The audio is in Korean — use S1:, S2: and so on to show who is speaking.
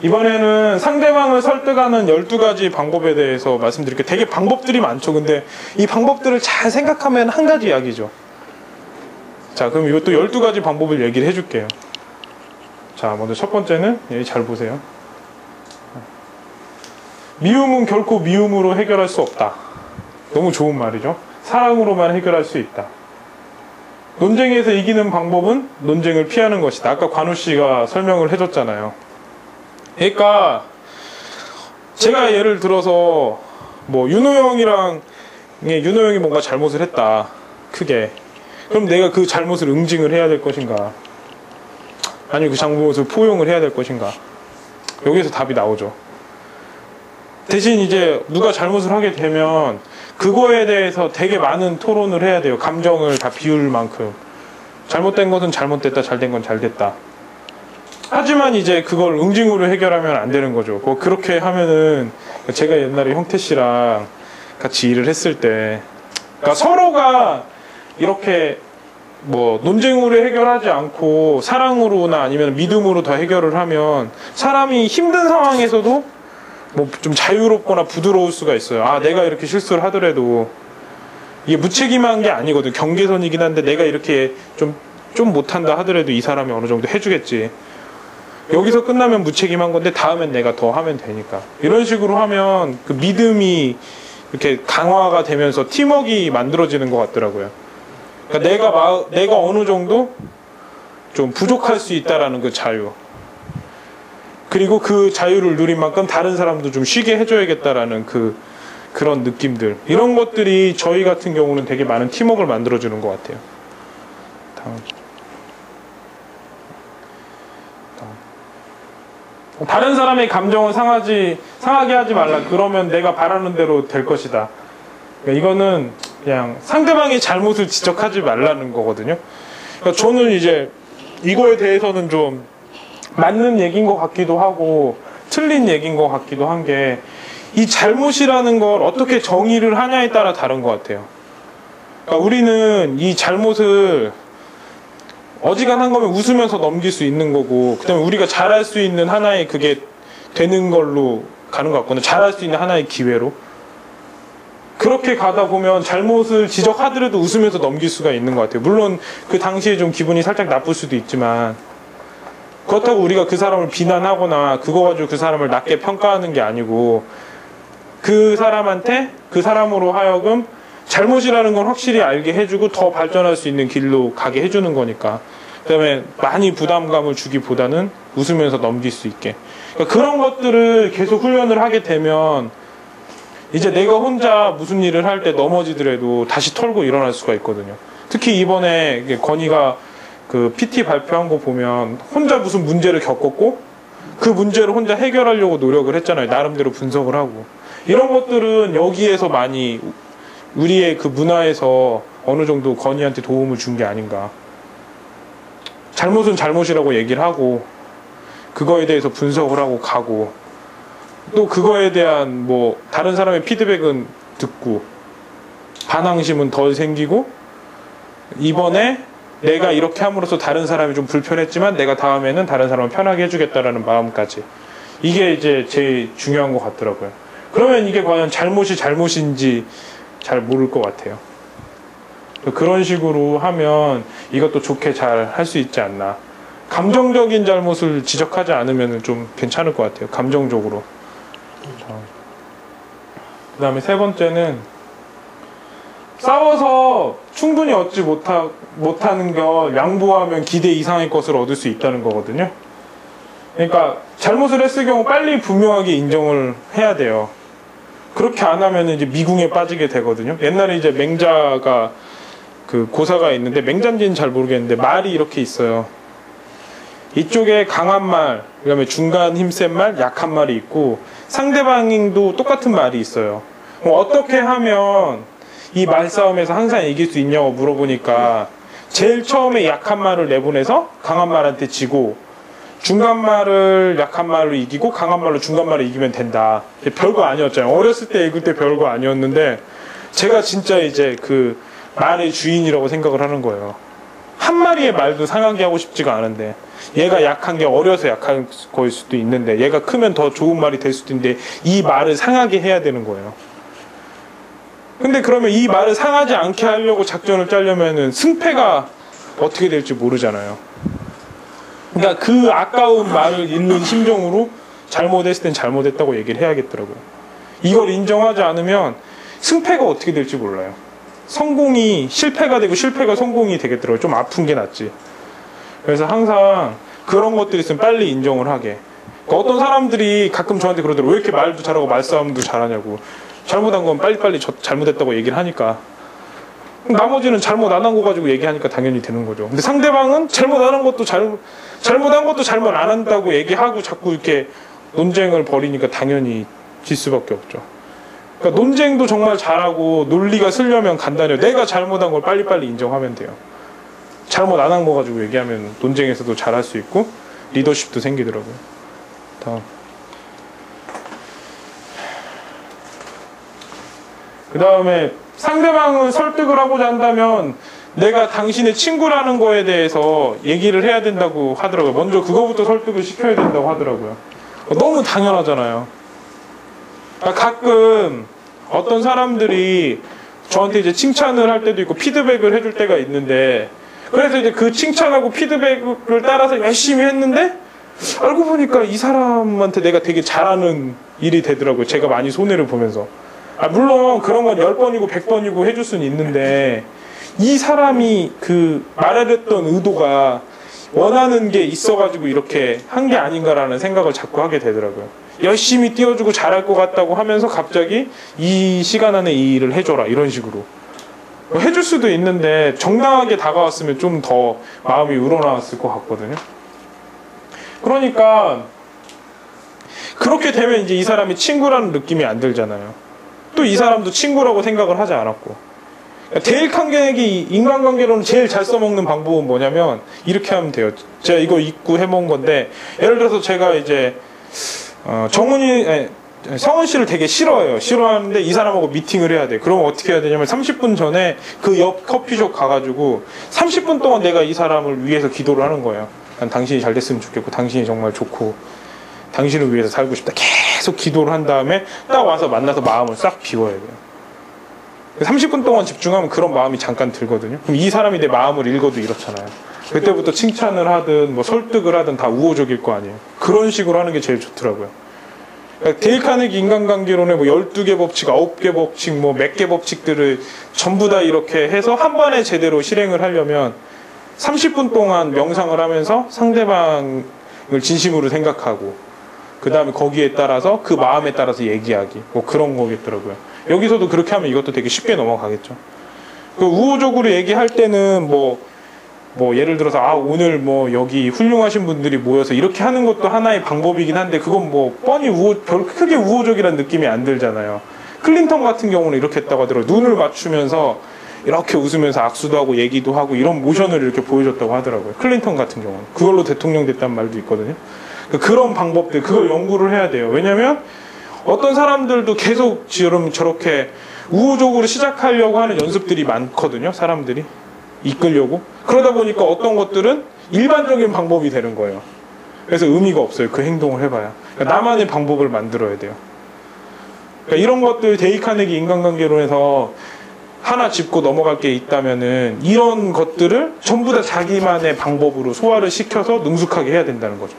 S1: 이번에는 상대방을 설득하는 12가지 방법에 대해서 말씀드릴게요. 되게 방법들이 많죠. 근데 이 방법들을 잘 생각하면 한 가지 이야기죠. 자, 그럼 이것도 12가지 방법을 얘기를 해줄게요. 자, 먼저 첫 번째는, 여기 잘 보세요. 미움은 결코 미움으로 해결할 수 없다. 너무 좋은 말이죠. 사랑으로만 해결할 수 있다. 논쟁에서 이기는 방법은 논쟁을 피하는 것이다. 아까 관우 씨가 설명을 해줬잖아요. 그러니까 제가 예를 들어서 뭐 윤호 형이 뭔가 잘못을 했다. 크게. 그럼 내가 그 잘못을 응징을 해야 될 것인가? 아니면 그 잘못을 포용을 해야 될 것인가? 여기에서 답이 나오죠. 대신 이제 누가 잘못을 하게 되면 그거에 대해서 되게 많은 토론을 해야 돼요. 감정을 다 비울 만큼. 잘못된 것은 잘못됐다, 잘된 건 잘됐다. 하지만 이제 그걸 응징으로 해결하면 안 되는 거죠. 그렇게 하면은 제가 옛날에 형태 씨랑 같이 일을 했을 때, 그러니까 서로가 이렇게 뭐 논쟁으로 해결하지 않고 사랑으로나 아니면 믿음으로 더 해결을 하면 사람이 힘든 상황에서도 뭐 좀 자유롭거나 부드러울 수가 있어요. 아, 내가 이렇게 실수를 하더라도 이게 무책임한 게 아니거든. 경계선이긴 한데 내가 이렇게 좀 못한다 하더라도 이 사람이 어느 정도 해주겠지. 여기서 끝나면 무책임한 건데 다음엔 내가 더 하면 되니까. 이런 식으로 하면 그 믿음이 이렇게 강화가 되면서 팀워크가 만들어지는 것 같더라고요. 그러니까 내가 어느 정도 좀 부족할 수 있다라는 그 자유. 그리고 그 자유를 누린 만큼 다른 사람도 좀 쉬게 해줘야겠다라는 그런 느낌들. 이런 것들이 저희 같은 경우는 되게 많은 팀워크를 만들어주는 것 같아요. 다른 사람의 감정을 상하게 하지 말라. 그러면 내가 바라는 대로 될 것이다. 그러니까 이거는 그냥 상대방의 잘못을 지적하지 말라는 거거든요. 그러니까 저는 이제 이거에 대해서는 좀 맞는 얘기인 것 같기도 하고 틀린 얘기인 것 같기도 한 게, 이 잘못이라는 걸 어떻게 정의를 하냐에 따라 다른 것 같아요. 그러니까 우리는 이 잘못을 어지간한 거면 웃으면서 넘길 수 있는 거고, 그 다음에 우리가 잘할 수 있는 하나의 그게 되는 걸로 가는 것 같거든요. 잘할 수 있는 하나의 기회로. 그렇게 가다 보면 잘못을 지적하더라도 웃으면서 넘길 수가 있는 것 같아요. 물론 그 당시에 좀 기분이 살짝 나쁠 수도 있지만, 그렇다고 우리가 그 사람을 비난하거나 그거 가지고 그 사람을 낮게 평가하는 게 아니고, 그 사람한테 그 사람으로 하여금 잘못이라는 건 확실히 알게 해주고 더 발전할 수 있는 길로 가게 해주는 거니까. 그 다음에 많이 부담감을 주기보다는 웃으면서 넘길 수 있게. 그러니까 그런 것들을 계속 훈련을 하게 되면 이제 내가 혼자 무슨 일을 할 때 넘어지더라도 다시 털고 일어날 수가 있거든요. 특히 이번에 건이가 그 PT 발표한 거 보면 혼자 무슨 문제를 겪었고 그 문제를 혼자 해결하려고 노력을 했잖아요. 나름대로 분석을 하고. 이런 것들은 여기에서 많이 우리의 그 문화에서 어느 정도 건이한테 도움을 준 게 아닌가. 잘못은 잘못이라고 얘기를 하고 그거에 대해서 분석을 하고 가고, 또 그거에 대한 뭐 다른 사람의 피드백은 듣고 반항심은 덜 생기고, 이번에 내가 이렇게 함으로써 다른 사람이 좀 불편했지만 내가 다음에는 다른 사람을 편하게 해주겠다라는 마음까지. 이게 이제 제일 중요한 것 같더라고요. 그러면 이게 과연 잘못이 잘못인지 잘 모를 것 같아요. 그런 식으로 하면 이것도 좋게 잘 할 수 있지 않나. 감정적인 잘못을 지적하지 않으면 좀 괜찮을 것 같아요. 감정적으로. 그 다음에 세 번째는, 싸워서 충분히 얻지 못하는 걸 양보하면 기대 이상의 것을 얻을 수 있다는 거거든요. 그러니까 잘못을 했을 경우 빨리 분명하게 인정을 해야 돼요. 그렇게 안 하면 이제 미궁에 빠지게 되거든요. 옛날에 이제 맹자가 그 고사가 있는데, 맹자인지는 잘 모르겠는데 말이 이렇게 있어요. 이쪽에 강한 말, 그다음에 중간 힘센 말, 약한 말이 있고, 상대방도 똑같은 말이 있어요. 어떻게 하면 이 말싸움에서 항상 이길 수 있냐고 물어보니까 제일 처음에 약한 말을 내보내서 강한 말한테 지고, 중간 말을 약한 말로 이기고 강한 말로 중간 말을 이기면 된다. 별거 아니었잖아요. 어렸을 때 읽을 때 별거 아니었는데 제가 진짜 이제 그 말의 주인이라고 생각을 하는 거예요. 한 마리의 말도 상하게 하고 싶지가 않은데, 얘가 약한 게 어려서 약한 거일 수도 있는데, 얘가 크면 더 좋은 말이 될 수도 있는데, 이 말을 상하게 해야 되는 거예요. 근데 그러면 이 말을 상하지 않게 하려고 작전을 짜려면은 승패가 어떻게 될지 모르잖아요. 그러니까 그 아까운 말을 잃는 심정으로 잘못했을 땐 잘못했다고 얘기를 해야겠더라고요. 이걸 인정하지 않으면 승패가 어떻게 될지 몰라요. 성공이 실패가 되고 실패가 성공이 되겠더라고요. 좀 아픈 게 낫지. 그래서 항상 그런 것들이 있으면 빨리 인정을 하게. 그러니까 어떤 사람들이 가끔 저한테 그러더라고요. 왜 이렇게 말도 잘하고 말싸움도 잘하냐고. 잘못한 건 빨리빨리 잘못했다고 얘기를 하니까. 나머지는 잘못 안 한 거 가지고 얘기하니까 당연히 되는 거죠. 근데 상대방은 잘못 안 한 것도 잘못한 것도 잘못 안 한다고 얘기하고 자꾸 이렇게 논쟁을 벌이니까 당연히 질 수밖에 없죠. 그러니까 논쟁도 정말 잘하고 논리가 쓰려면 간단해요. 내가 잘못한 걸 빨리빨리 인정하면 돼요. 잘못 안 한 거 가지고 얘기하면 논쟁에서도 잘할 수 있고 리더십도 생기더라고요. 다음. 그 다음에 상대방을 설득을 하고자 한다면 내가 당신의 친구라는 거에 대해서 얘기를 해야 된다고 하더라고요. 먼저 그거부터 설득을 시켜야 된다고 하더라고요. 너무 당연하잖아요. 가끔 어떤 사람들이 저한테 이제 칭찬을 할 때도 있고 피드백을 해줄 때가 있는데, 그래서 이제 그 칭찬하고 피드백을 따라서 열심히 했는데 알고 보니까 이 사람한테 내가 되게 잘하는 일이 되더라고요. 제가 많이 손해를 보면서. 물론 그런 건 10번이고 100번이고 해줄 수는 있는데, 이 사람이 그 말하랬던 의도가 원하는 게 있어가지고 이렇게 한 게 아닌가라는 생각을 자꾸 하게 되더라고요. 열심히 띄워주고 잘할 것 같다고 하면서 갑자기 이 시간 안에 이 일을 해줘라 이런 식으로 해줄 수도 있는데, 정당하게 다가왔으면 좀 더 마음이 우러나왔을 것 같거든요. 그러니까 그렇게 되면 이제 이 사람이 친구라는 느낌이 안 들잖아요. 또 이 사람도 친구라고 생각을 하지 않았고. 대일관계기 인간관계로는 제일 잘 써먹는 방법은 뭐냐면 이렇게 하면 돼요. 제가 이거 읽고 해먹은 건데, 예를 들어서 제가 이제 성은 씨를 되게 싫어해요. 싫어하는데 이 사람하고 미팅을 해야 돼. 그럼 어떻게 해야 되냐면 30분 전에 그 옆 커피숍 가가지고 30분 동안 내가 이 사람을 위해서 기도를 하는 거예요. 난 당신이 잘 됐으면 좋겠고, 당신이 정말 좋고, 당신을 위해서 살고 싶다. 계속 기도를 한 다음에 딱 와서 만나서 마음을 싹 비워야 돼요. 30분 동안 집중하면 그런 마음이 잠깐 들거든요. 그럼 이 사람이 내 마음을 읽어도 이렇잖아요. 그때부터 칭찬을 하든 뭐 설득을 하든 다 우호적일 거 아니에요. 그런 식으로 하는 게 제일 좋더라고요. 그러니까 데일 카네기 인간관계론의 뭐 12개 법칙, 9개 법칙, 뭐 몇 개 법칙들을 전부 다 이렇게 해서 한 번에 제대로 실행을 하려면 30분 동안 명상을 하면서 상대방을 진심으로 생각하고, 그 다음에 거기에 따라서 그 마음에 따라서 얘기하기, 뭐 그런 거겠더라고요. 여기서도 그렇게 하면 이것도 되게 쉽게 넘어가겠죠. 그 우호적으로 얘기할 때는 뭐 예를 들어서 오늘 뭐 여기 훌륭하신 분들이 모여서 이렇게 하는 것도 하나의 방법이긴 한데, 그건 뭐 뻔히 별 크게 우호적이라는 느낌이 안 들잖아요. 클린턴 같은 경우는 이렇게 했다고 하더라고요. 눈을 맞추면서 이렇게 웃으면서 악수도 하고 얘기도 하고 이런 모션을 이렇게 보여줬다고 하더라고요. 클린턴 같은 경우는 그걸로 대통령 됐다는 말도 있거든요. 그런 방법들, 그걸 연구를 해야 돼요. 왜냐면 어떤 사람들도 계속 저렇게 우호적으로 시작하려고 하는 연습들이 많거든요. 사람들이 이끌려고. 그러다 보니까 어떤 것들은 일반적인 방법이 되는 거예요. 그래서 의미가 없어요. 그 행동을 해봐야. 그러니까 나만의 방법을 만들어야 돼요. 그러니까 이런 것들, 데일 카네기 인간관계론에서 하나 짚고 넘어갈 게 있다면은 이런 것들을 전부 다 자기만의 방법으로 소화를 시켜서 능숙하게 해야 된다는 거죠.